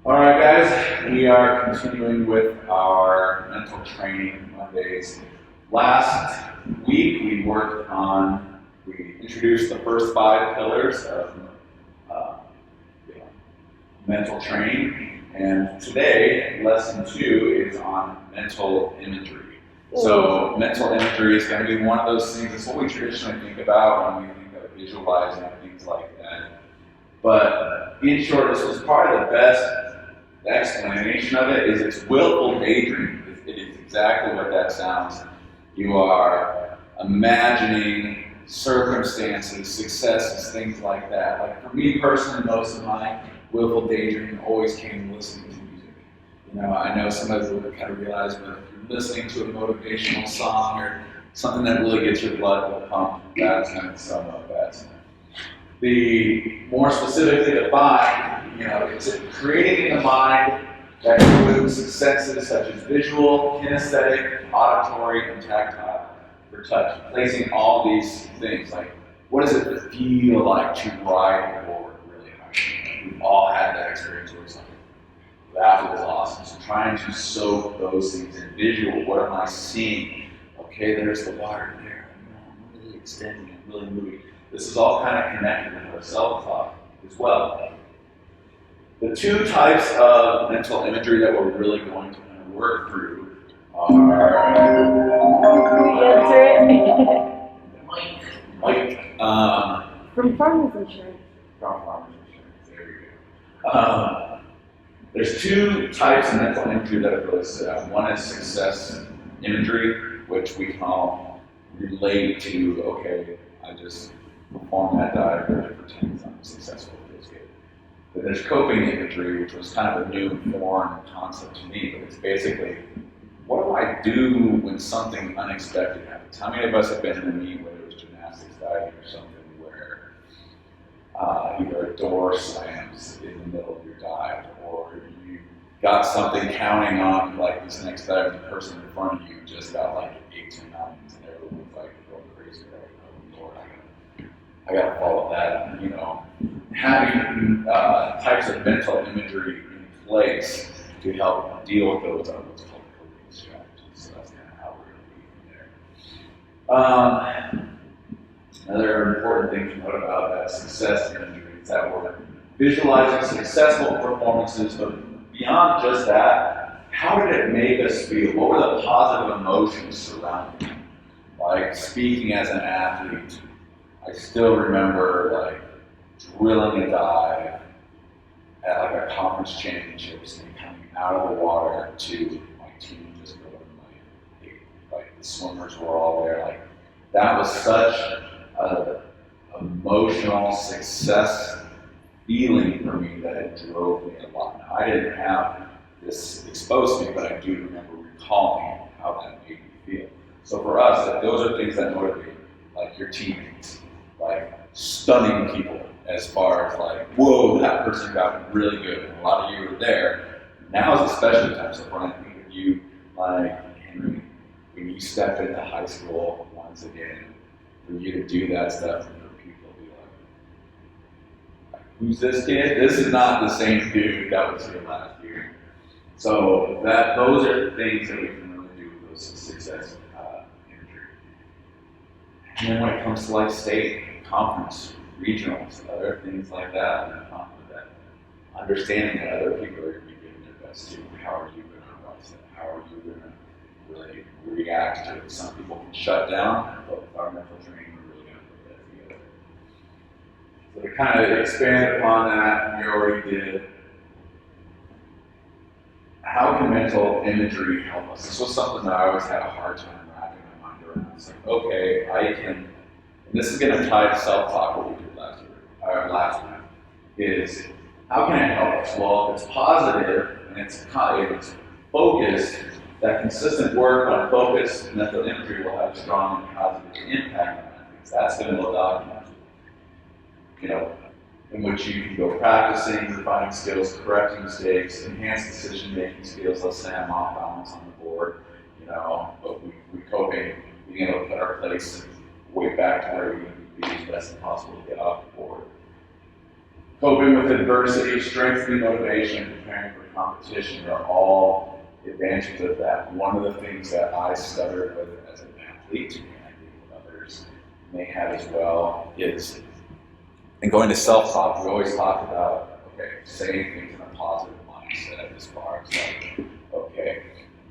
All right, guys, we are continuing with our mental training Mondays. Last week, we introduced the first 5 pillars of uh, you know, mental training, and today, lesson 2 is on mental imagery. So, mental imagery is going to be one of those things. It's what we traditionally think about when we think of visualizing and things like that. But in short, this was probably the best explanation of it is it's willful daydreaming. It is exactly what that sounds. You are imagining circumstances, successes, things like that. Like for me personally, most of my willful daydreaming always came listening to music. You know, I know sometimes people kind of realize, but if you're listening to a motivational song or something that really gets your blood pumped, that's going to sum up best. The more specifically defined, it's creating in the mind that includes senses such as visual, kinesthetic, auditory, and tactile for touch. Placing all these things, like what does it feel like to ride a board really high? We've all had that experience where it's like, that was awesome. So trying to soak those things in visual. What am I seeing? Okay, there's the water there. I'm really extending and really moving. This is all kind of connected with our self-talk as well. The 2 types of mental imagery that we're really going to kind of work through are Mike. From Farmers Insurance. From Farmers Insurance. There you go. There's 2 types of mental imagery that are really stood out. One is success imagery, which we can all relate to. Okay, I just perform that diet or pretend I'm successful, feels good. But there's coping imagery, which was kind of a new foreign concept to me, but it's basically, what do I do when something unexpected happens? How many of us have been in a meet, whether it was gymnastics, diving, or something, where either a door slams in the middle of your dive, or you got something counting on, like this next dive, the person in front of you just got like 8s or 9s, and everyone's like going crazy, like, oh Lord, I gotta follow that, having types of mental imagery in place to help deal with those are what's called coping strategies. So that's kind of how we're going to be from there. Another important thing to note about that success imagery is that we're visualizing successful performances, but beyond just that, how did it make us feel? What were the positive emotions surrounding it? Like speaking as an athlete, I still remember like drilling a dive at like a conference championships and coming out of the water to my team just going like the swimmers were all there. Like that was such an emotional success feeling for me that it drove me a lot. Now, I didn't have this exposed to me, but I do remember recalling how that made me feel. So for us, those are things that motivate, like your teammates, like stunning people as far as like, whoa, that person got really good. And a lot of you were there. Now is a special time. So when I think of you, like Henry, when you step into high school once again, for you to do that stuff and for people to be like, who's this kid? This is not the same dude that was here last year. So those are the things that we can really do with those success imagery. And then when it comes to like state, conference, regionals, other things like that, understanding that other people are going to be giving their best too. How are you going to rise that? How are you going to really react to it? Some people can shut down, but with our mental training, we're really going to put that together. So to kind of expand upon that, we already did. How can mental imagery help us? This was something that I always had a hard time wrapping my mind around. It's like, okay, I can. And this is going to tie to self-talk, what we did last week, is how can it help us? Well, if it's positive and it's focused, that consistent work on focused mental imagery will have a strong and positive impact on athletes. That's going to look documented, in which you can go practicing, refining skills, correcting mistakes, enhance decision-making skills. Let's say I'm off balance on the board, but we coping, being able to put our place way back to where we need to be as best as possible to get off the board. coping with adversity, strengthening motivation, preparing for competition are all advantages of that. One of the things that I stuttered with as an athlete, and I think others may have as well, is in going to self-talk, we always talk about, okay, saying things in a positive mindset as far as like, okay,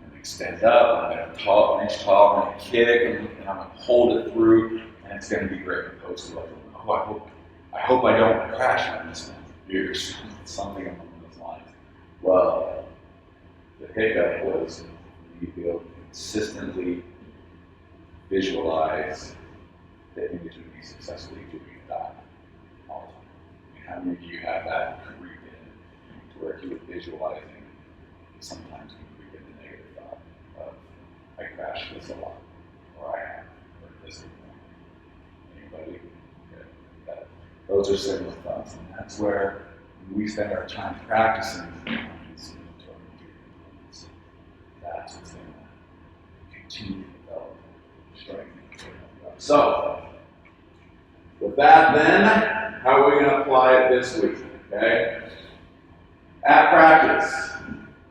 I'm gonna extend up, I'm gonna talk, reach tall, I'm gonna kick, and I'm gonna hold it through, and it's gonna be great. Opposed to like, oh, I hope I don't crash on this one. Or something along those lines. Well, the hiccup was you feel consistently visualize the image of me successfully doing that all the time. I mean, how many of you have that creep in to where you're visualizing sometimes you creep in the negative thought of I crash this a lot, or I have, or this is one. Anybody? Okay. Those are similar thoughts, and that's where we spend our time practicing these mental components. That's what's going to continue to develop strength. So, with that then, how are we going to apply it this week? Okay? At practice,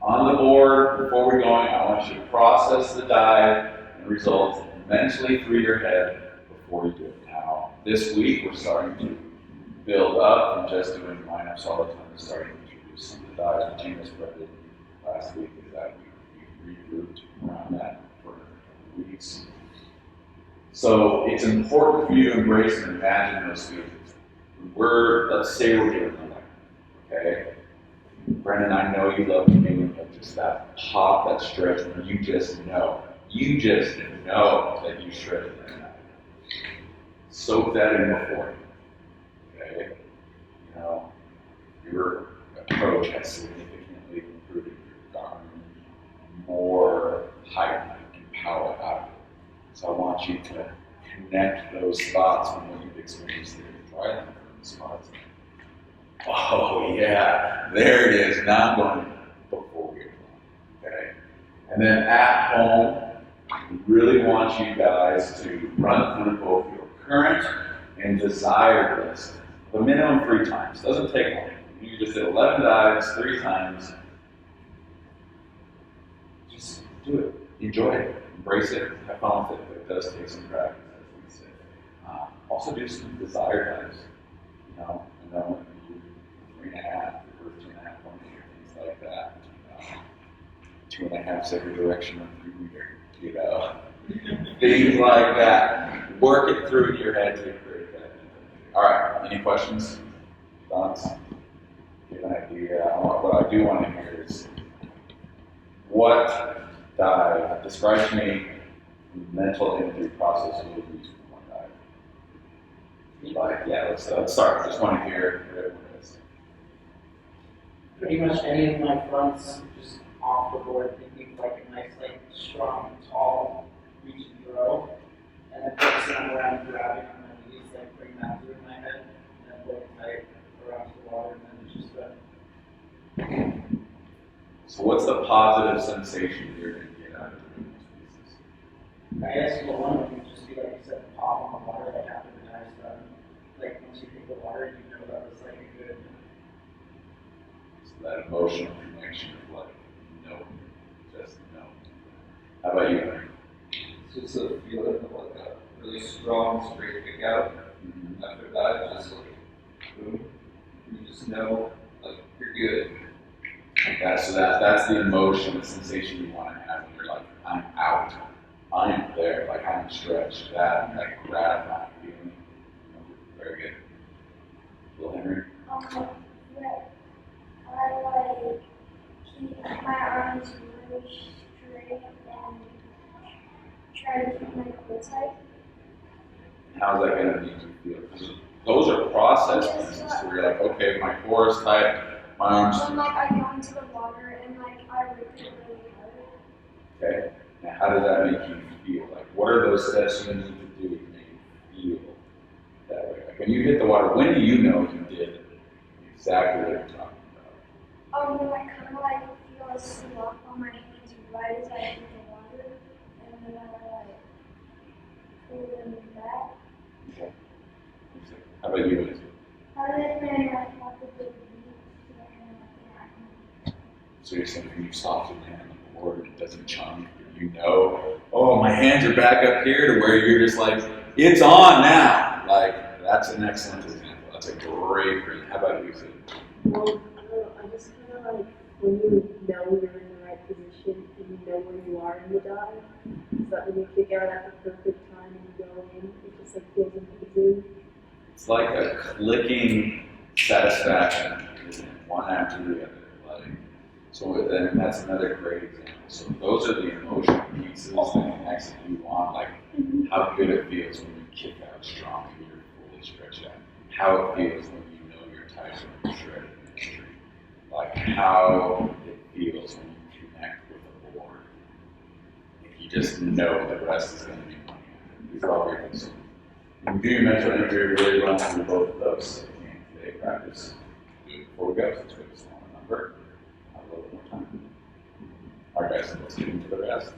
on the board, before we're going, I want you to process the dive and results mentally through your head before you do it. Now, this week we're starting to build up and just doing lineups all the time. We're starting to introduce some of the dives that Gina spread last week is that we regrouped around that for a couple weeks. So it's important for you to embrace and imagine those feelings. Let's say we're doing the lineup, okay? Brendan, I know you love the feeling of just that pop, that stretch, when you just know that you shredded that night. Soak that in before. Okay? You know, your approach has significantly improved. You've gotten more height and power out of it. So I want you to connect those spots from what you've experienced there. Try them from spots. Oh yeah, there it is. Now I'm going before we apply. Okay? And then at home, I really want you guys to run through both your current and desired list. The minimum 3 times. Doesn't take long. You just did 11 dives 3 times. Just do it. Enjoy it. Embrace it. Have fun with it. But it does take some practice, as we said. Also do some desired dives. You know, and then you do 3.5 or 2.5 1 meter, things like that. 2.5 every direction of 3 meter. You know, things like that. Work it through in your head to create that. All right. Any questions? Thoughts? Give an idea. What I do want to hear is what dive describe to me the mental imagery process you would use for one dive. Like, yeah, let's start. I just want to hear what everyone is. Pretty much any of my fronts just off the board, thinking like a nice, like strong, tall, reach and throw, and then focusing on where I'm grabbing on my knees, like bring that through in my head, and then pull it tight around the water, and then it's just So what's the positive sensation you're going to get out of doing these pieces? I guess one of them would just be like you said, pop on the water, like after the dive's done. Like once you hit the water, you know that was like a good. So that emotional connection of like, no, just no. How about you, Henry? So it's a feeling of like a really strong straight kick out. After that, just like boom. You just know like you're good. So that's the emotion, the sensation you want to have when you're like, I'm out. I'm there, like I'm stretched. That gratifying feeling. Very good. Little Henry? Yeah, I like keep my arms really straight and try to keep my core tight. How's that going to make you feel? Because those are process pieces where you're like, okay, my core is tight, my arms. When like I go into the water and like I rip it really hard. Okay. Now, how does that make you feel? Like, what are those steps you need to do to make you feel that way? Like, when you hit the water, when do you know you did exactly what you're talking about? When I kind of like feel a slump on my hands right as I hit the water, and then I like pull them back. Okay. How about you, Liz? Other than like at the So you're saying when you soften the hand on the board, it doesn't chunk, you know, oh, my hands are back up here to where you're just like, it's on now. Like, that's an excellent example. That's a great, how about you, Sid? Well, I just kind of like when you know you're in the right position and you know where you are in the dive, so that when you kick out at the perfect time and you go in, it just like feels amazing. It's like a clicking satisfaction, isn't it? One after the other. Like, so then that's another great example. So those are the emotional pieces that can execute on, like how good it feels when you kick out strong and you're fully stretched out. How it feels when you know you're tight and shredded in the tree. Like how it feels when you connect with the board. If you just know the rest is going to be money. These are all great things. When you do your mental imagery, really run through both of those today practice. Before we go, since we have a small number, a little bit more time. All right, guys, let's get into the rest.